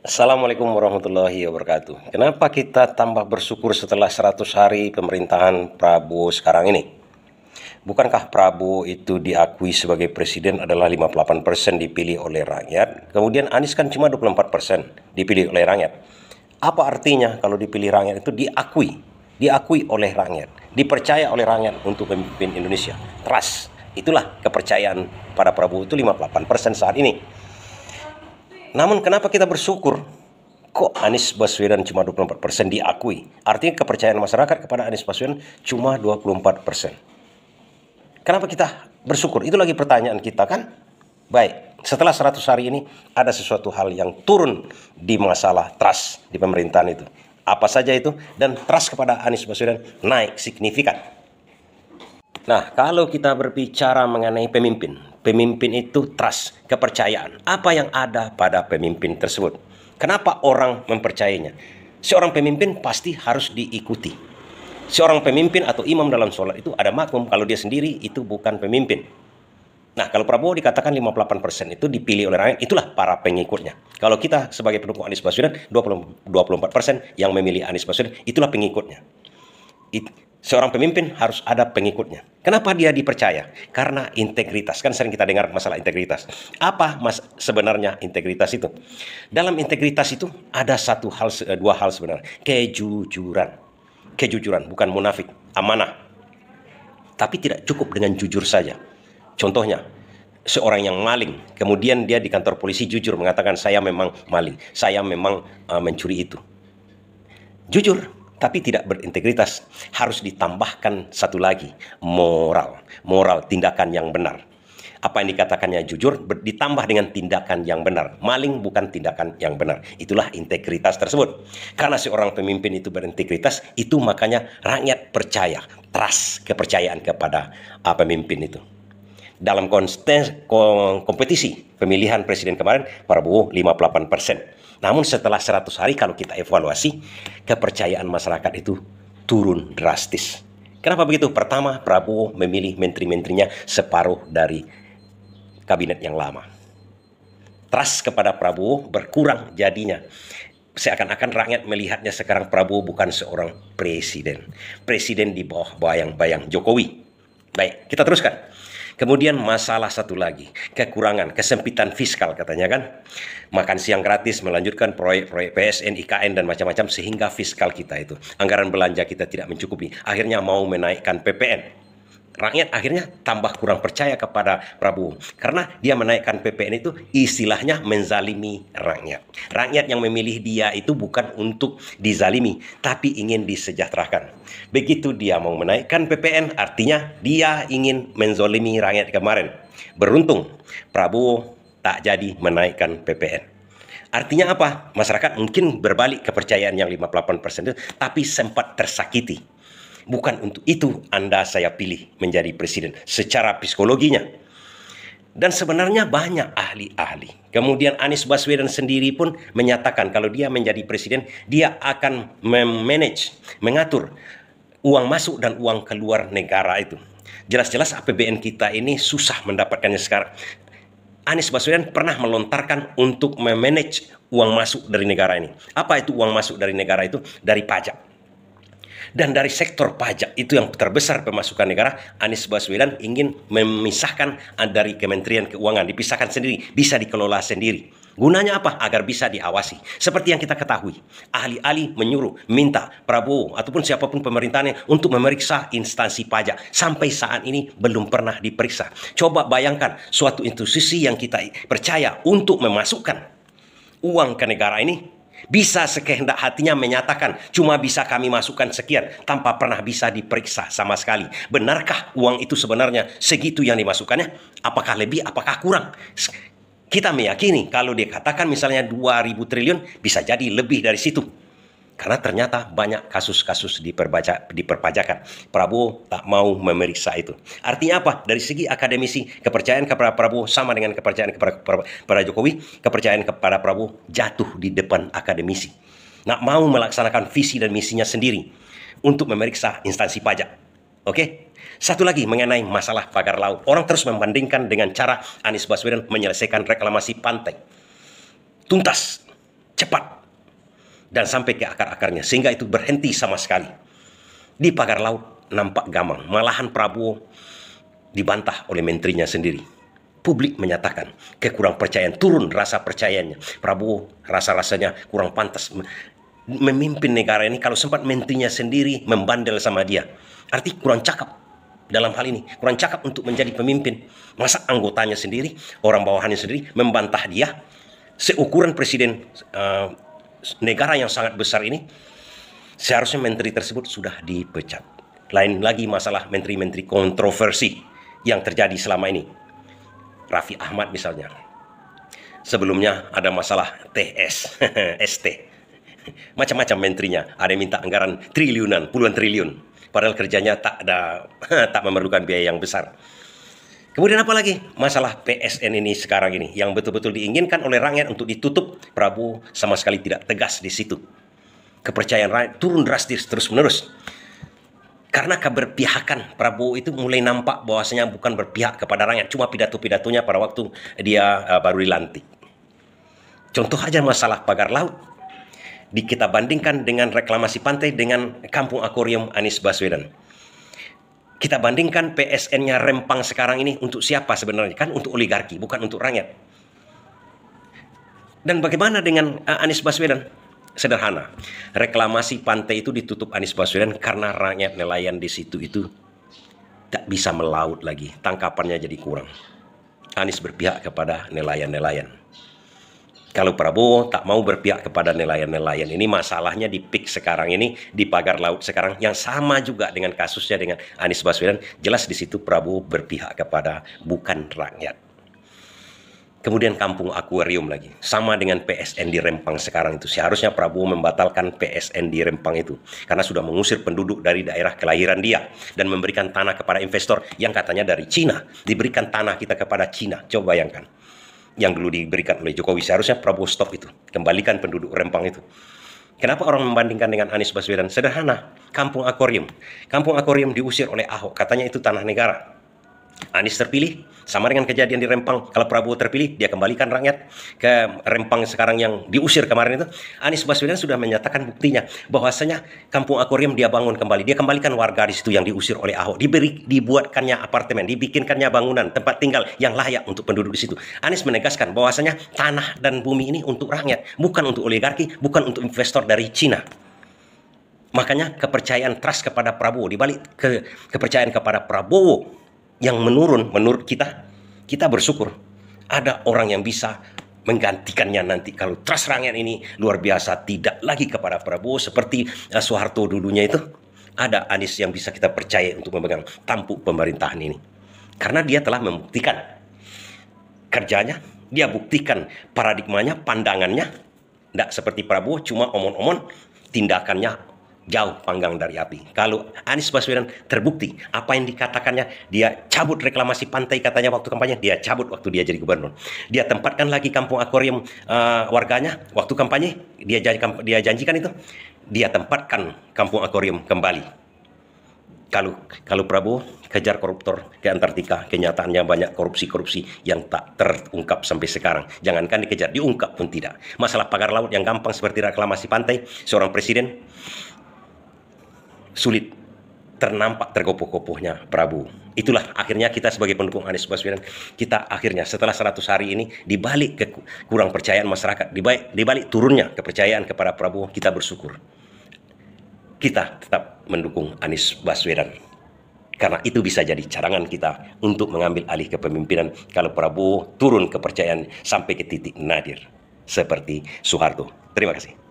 Assalamualaikum warahmatullahi wabarakatuh. Kenapa kita tambah bersyukur setelah 100 hari pemerintahan Prabowo sekarang ini? Bukankah Prabowo itu diakui sebagai presiden adalah 58% dipilih oleh rakyat, kemudian Anies kan cuma 24% dipilih oleh rakyat. Apa artinya kalau dipilih rakyat itu diakui oleh rakyat, dipercaya oleh rakyat untuk memimpin Indonesia. Trust, itulah kepercayaan pada Prabowo itu 58% saat ini. Namun kenapa kita bersyukur? Kok Anies Baswedan cuma 24% diakui? Artinya kepercayaan masyarakat kepada Anies Baswedan cuma 24%. Kenapa kita bersyukur? Itu lagi pertanyaan kita kan? Baik, setelah 100 hari ini ada sesuatu hal yang turun di masalah trust di pemerintahan itu. Apa saja itu? Dan trust kepada Anies Baswedan naik signifikan. Nah, kalau kita berbicara mengenai pemimpin itu trust, kepercayaan. Apa yang ada pada pemimpin tersebut? Kenapa orang mempercayainya? Seorang pemimpin pasti harus diikuti. Seorang pemimpin atau imam dalam sholat itu ada makmum, kalau dia sendiri itu bukan pemimpin. Nah, kalau Prabowo dikatakan 58% itu dipilih oleh rakyat, itulah para pengikutnya. Kalau kita sebagai pendukung Anies Baswedan, 24% yang memilih Anies Baswedan, itulah pengikutnya. Seorang pemimpin harus ada pengikutnya. Kenapa dia dipercaya? Karena integritas. Kan sering kita dengar masalah integritas. Apa sebenarnya integritas itu? Dalam integritas itu ada dua hal sebenarnya. Kejujuran. Kejujuran, bukan munafik. Amanah. Tapi tidak cukup dengan jujur saja. Contohnya, seorang yang maling, kemudian dia di kantor polisi jujur mengatakan saya memang maling, saya memang mencuri itu. Jujur, tapi tidak berintegritas. Harus ditambahkan satu lagi, moral, tindakan yang benar. Apa yang dikatakannya jujur ditambah dengan tindakan yang benar. Maling bukan tindakan yang benar. Itulah integritas tersebut. Karena seorang pemimpin itu berintegritas, itu makanya rakyat percaya, trust, kepercayaan kepada pemimpin itu. Dalam kompetisi pemilihan presiden kemarin, Prabowo 58%. Namun setelah 100 hari kalau kita evaluasi, kepercayaan masyarakat itu turun drastis. Kenapa begitu? Pertama, Prabowo memilih menteri-menterinya separuh dari kabinet yang lama. Trust kepada Prabowo berkurang jadinya. Seakan-akan rakyat melihatnya sekarang Prabowo bukan seorang presiden. Presiden di bawah bayang-bayang Jokowi. Baik, kita teruskan. Kemudian masalah satu lagi, kekurangan, kesempitan fiskal katanya kan. Makan siang gratis, melanjutkan proyek-proyek PSN, IKN, dan macam-macam sehingga fiskal kita itu, anggaran belanja kita tidak mencukupi. Akhirnya mau menaikkan PPN. Rakyat akhirnya tambah kurang percaya kepada Prabowo. Karena dia menaikkan PPN itu istilahnya menzalimi rakyat. Rakyat yang memilih dia itu bukan untuk dizalimi, tapi ingin disejahterakan. Begitu dia mau menaikkan PPN, artinya dia ingin menzalimi rakyat kemarin. Beruntung, Prabowo tak jadi menaikkan PPN. Artinya apa? Masyarakat mungkin berbalik kepercayaan yang 58% itu, tapi sempat tersakiti. Bukan untuk itu Anda saya pilih menjadi presiden secara psikologinya. Dan sebenarnya banyak ahli-ahli. Kemudian Anies Baswedan sendiri pun menyatakan kalau dia menjadi presiden, dia akan memanage, mengatur uang masuk dan uang keluar negara itu. Jelas-jelas APBN kita ini susah mendapatkannya sekarang. Anies Baswedan pernah melontarkan untuk memanage uang masuk dari negara ini. Apa itu uang masuk dari negara itu? Dari pajak. Dan dari sektor pajak itu yang terbesar pemasukan negara, Anies Baswedan ingin memisahkan dari Kementerian Keuangan, dipisahkan sendiri, bisa dikelola sendiri. Gunanya apa? Agar bisa diawasi. Seperti yang kita ketahui, ahli-ahli menyuruh, minta Prabowo ataupun siapapun pemerintahnya untuk memeriksa instansi pajak. Sampai saat ini belum pernah diperiksa. Coba bayangkan suatu institusi yang kita percaya untuk memasukkan uang ke negara ini, bisa sekehendak hatinya menyatakan cuma bisa kami masukkan sekian tanpa pernah bisa diperiksa sama sekali. Benarkah uang itu sebenarnya segitu yang dimasukkannya? Apakah lebih, apakah kurang? Kita meyakini kalau dikatakan misalnya 2.000 triliun bisa jadi lebih dari situ. Karena ternyata banyak kasus-kasus di perpajakan. Prabowo tak mau memeriksa itu. Artinya apa? Dari segi akademisi, kepercayaan kepada Prabowo sama dengan kepercayaan kepada Jokowi. Kepercayaan kepada Prabowo jatuh di depan akademisi. Nak mau melaksanakan visi dan misinya sendiri untuk memeriksa instansi pajak. Oke? Satu lagi mengenai masalah pagar laut. Orang terus membandingkan dengan cara Anies Baswedan menyelesaikan reklamasi pantai. Tuntas. cepat dan sampai ke akar-akarnya sehingga itu berhenti sama sekali. Di pagar laut nampak gamang, malahan Prabowo dibantah oleh menterinya sendiri. Publik menyatakan kekurang percayaan, turun rasa percayanya. Prabowo rasa-rasanya kurang pantas memimpin negara ini kalau sempat menterinya sendiri membandel sama dia. Arti kurang cakap dalam hal ini, kurang cakap untuk menjadi pemimpin. Masa anggotanya sendiri, orang bawahannya sendiri membantah dia. Seukuran presiden negara yang sangat besar ini, seharusnya menteri tersebut sudah dipecat. Lain lagi masalah menteri-menteri kontroversi yang terjadi selama ini. Raffi Ahmad misalnya. Sebelumnya ada masalah TS, ST. Macam-macam menterinya. Ada yang minta anggaran triliunan, puluhan triliun. Padahal kerjanya tak memerlukan biaya yang besar. Kemudian apa lagi? Masalah PSN ini sekarang ini yang betul-betul diinginkan oleh rakyat untuk ditutup. Prabowo sama sekali tidak tegas di situ. Kepercayaan rakyat turun drastis terus-menerus. Karena keberpihakan Prabowo itu mulai nampak bahwasanya bukan berpihak kepada rakyat, cuma pidato-pidatonya pada waktu dia baru dilantik. Contoh aja masalah pagar laut. Kita bandingkan dengan reklamasi pantai dengan kampung akuarium Anies Baswedan. Kita bandingkan PSN-nya Rempang sekarang ini untuk siapa sebenarnya? Kan untuk oligarki, bukan untuk rakyat. Dan bagaimana dengan Anies Baswedan? Sederhana, reklamasi pantai itu ditutup Anies Baswedan karena rakyat nelayan di situ itu tak bisa melaut lagi, tangkapannya jadi kurang. Anies berpihak kepada nelayan-nelayan. Kalau Prabowo tak mau berpihak kepada nelayan-nelayan, ini masalahnya di PIK sekarang ini, di pagar laut sekarang, yang sama juga dengan kasusnya dengan Anies Baswedan. Jelas di situ Prabowo berpihak kepada bukan rakyat. Kemudian kampung akuarium lagi. Sama dengan PSN di Rempang sekarang itu. Seharusnya Prabowo membatalkan PSN di Rempang itu. Karena sudah mengusir penduduk dari daerah kelahiran dia. Dan memberikan tanah kepada investor yang katanya dari Cina. Diberikan tanah kita kepada Cina. Coba bayangkan. Yang dulu diberikan oleh Jokowi. Seharusnya Prabowo stop itu. Kembalikan penduduk Rempang itu. Kenapa orang membandingkan dengan Anies Baswedan? Sederhana. Kampung akuarium. Kampung akuarium diusir oleh Ahok. Katanya itu tanah negara. Anies terpilih, sama dengan kejadian di Rempang. Kalau Prabowo terpilih, dia kembalikan rakyat ke Rempang sekarang yang diusir kemarin itu. Anies Baswedan sudah menyatakan buktinya bahwasanya kampung akuarium dia bangun kembali. Dia kembalikan warga di situ yang diusir oleh Ahok. Dibuatkannya apartemen, dibikinkannya bangunan, tempat tinggal yang layak untuk penduduk di situ. Anies menegaskan bahwasanya tanah dan bumi ini untuk rakyat, bukan untuk oligarki, bukan untuk investor dari Cina. Makanya kepercayaan trust kepada Prabowo, dibalik kepercayaan kepada Prabowo yang menurun menurut kita bersyukur ada orang yang bisa menggantikannya nanti. Kalau trust rakyat ini luar biasa, tidak lagi kepada Prabowo seperti Soeharto dulunya itu, ada Anies yang bisa kita percaya untuk memegang tampuk pemerintahan ini. Karena dia telah membuktikan kerjanya, dia buktikan paradigmanya, pandangannya, tidak seperti Prabowo cuma omong-omong, tindakannya jauh panggang dari api. Kalau Anies Baswedan terbukti apa yang dikatakannya, dia cabut reklamasi pantai katanya waktu kampanye, dia cabut waktu dia jadi gubernur. Dia tempatkan lagi kampung akuarium warganya waktu kampanye, dia janjikan itu, dia tempatkan kampung akuarium kembali. Kalau Prabowo kejar koruptor ke Antartika, kenyataannya banyak korupsi-korupsi yang tak terungkap sampai sekarang. Jangankan dikejar, diungkap pun tidak. Masalah pagar laut yang gampang seperti reklamasi pantai, seorang presiden sulit ternampak tergopoh-gopohnya Prabowo. Itulah akhirnya kita sebagai pendukung Anies Baswedan, kita akhirnya setelah 100 hari ini, dibalik kurang percayaan masyarakat, dibalik turunnya kepercayaan kepada Prabowo, kita bersyukur. Kita tetap mendukung Anies Baswedan. Karena itu bisa jadi cadangan kita untuk mengambil alih kepemimpinan kalau Prabowo turun kepercayaan sampai ke titik nadir seperti Soeharto. Terima kasih.